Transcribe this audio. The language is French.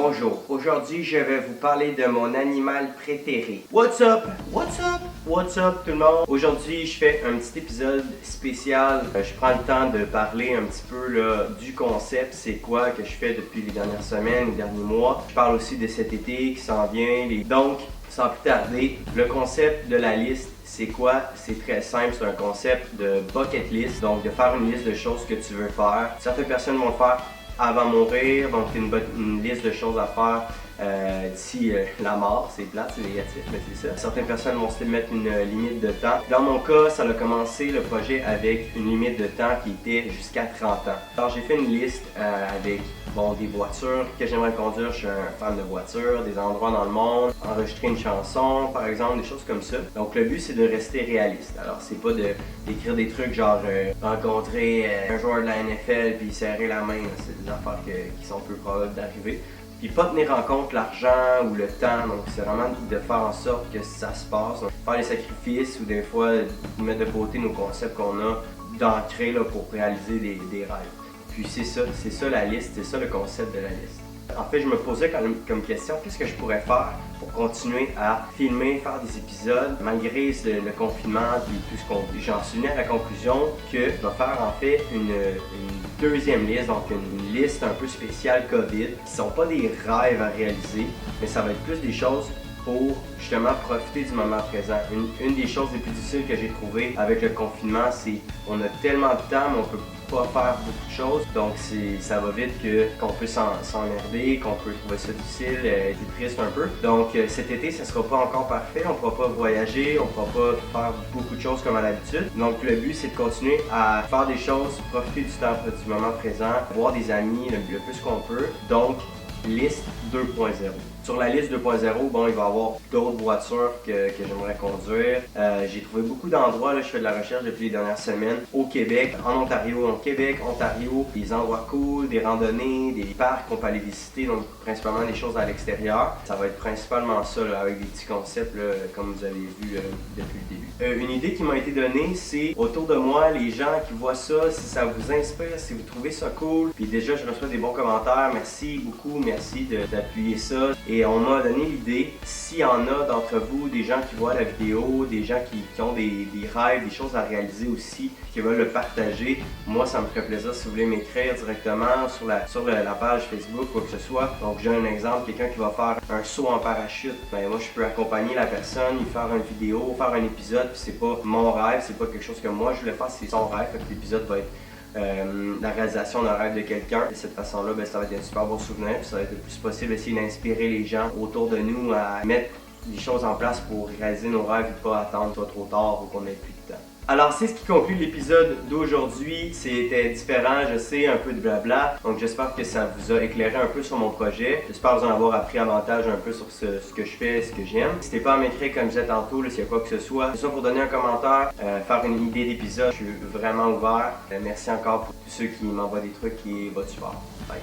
Bonjour, aujourd'hui je vais vous parler de mon animal préféré. What's up? What's up? What's up tout le monde? Aujourd'hui je fais un petit épisode spécial. Je prends le temps de parler un petit peu là, du concept, c'est quoi que je fais depuis les dernières semaines, les derniers mois. Je parle aussi de cet été qui s'en vient. Donc, sans plus tarder, le concept de la liste, c'est quoi? C'est très simple, c'est un concept de bucket list, donc de faire une liste de choses que tu veux faire. Certaines personnes vont le faire avant de mourir, donc une liste de choses à faire d'ici la mort, c'est plate, c'est négatif, mais c'est ça. Certaines personnes vont se mettre une limite de temps. Dans mon cas, ça a commencé le projet avec une limite de temps qui était jusqu'à 30 ans. Alors j'ai fait une liste avec des voitures que j'aimerais conduire, je suis un fan de voitures, des endroits dans le monde, enregistrer une chanson par exemple, des choses comme ça. Donc le but c'est de rester réaliste. Alors c'est pas d'écrire des trucs genre rencontrer un joueur de la NFL puis serrer la main, c'est des affaires qui sont peu probables d'arriver. Puis pas tenir en compte l'argent ou le temps, donc c'est vraiment de faire en sorte que ça se passe. Donc, faire les sacrifices ou des fois mettre de côté nos concepts qu'on a d'ancrer pour réaliser des rêves. Puis c'est ça la liste, c'est ça le concept de la liste. En fait, je me posais comme question, qu'est-ce que je pourrais faire pour continuer à filmer, faire des épisodes, malgré le confinement et tout ce qu'on vit. J'en suis venu à la conclusion que je vais faire en fait une deuxième liste, donc une liste un peu spéciale COVID, qui sont pas des rêves à réaliser, mais ça va être plus des choses pour justement profiter du moment présent. Une des choses les plus difficiles que j'ai trouvées avec le confinement, c'est qu'on a tellement de temps, mais on peut pas faire beaucoup de choses, donc ça va vite qu'on peut s'emmerder, qu'on peut trouver ça difficile, être triste un peu. Donc cet été, ça sera pas encore parfait, on pourra pas voyager, on pourra pas faire beaucoup de choses comme à l'habitude. Donc le but, c'est de continuer à faire des choses, profiter du temps du moment présent, voir des amis le plus qu'on peut. Donc liste 2.0. Sur la liste 2.0, il va y avoir d'autres voitures que j'aimerais conduire. J'ai trouvé beaucoup d'endroits, je fais de la recherche depuis les dernières semaines, au Québec, en Ontario, des endroits cool, des randonnées, des parcs qu'on peut aller visiter, donc principalement des choses à l'extérieur. Ça va être principalement ça, avec des petits concepts, comme vous avez vu depuis le début. Une idée qui m'a été donnée, c'est autour de moi, les gens qui voient ça, si ça vous inspire, si vous trouvez ça cool. Puis déjà, je reçois des bons commentaires, merci beaucoup, merci d'appuyer ça. Et on m'a donné l'idée, s'il y en a d'entre vous, des gens qui voient la vidéo, des gens qui ont des rêves, des choses à réaliser aussi, qui veulent le partager, moi ça me ferait plaisir si vous voulez m'écrire directement sur la page Facebook, quoi que ce soit. Donc j'ai un exemple, quelqu'un qui va faire un saut en parachute, moi je peux accompagner la personne, lui faire une vidéo, faire un épisode, puis c'est pas mon rêve, c'est pas quelque chose que moi je voulais faire, c'est son rêve, fait que l'épisode va être la réalisation d'un rêve de quelqu'un. De cette façon-là, ça va être un super bon souvenir, puis ça va être le plus possible essayer d'inspirer les gens autour de nous à mettre des choses en place pour réaliser nos rêves et pas attendre soit trop tard ou qu'on n'ait plus de temps. Alors c'est ce qui conclut l'épisode d'aujourd'hui. C'était différent, je sais, un peu de blabla. Donc j'espère que ça vous a éclairé un peu sur mon projet. J'espère vous en avoir appris avantage un peu sur ce que je fais, ce que j'aime. N'hésitez pas à m'écrire comme je disais tantôt, s'il y a quoi que ce soit pour donner un commentaire, faire une idée d'épisode. Je suis vraiment ouvert. Merci encore pour tous ceux qui m'envoient des trucs et votre support. Bye.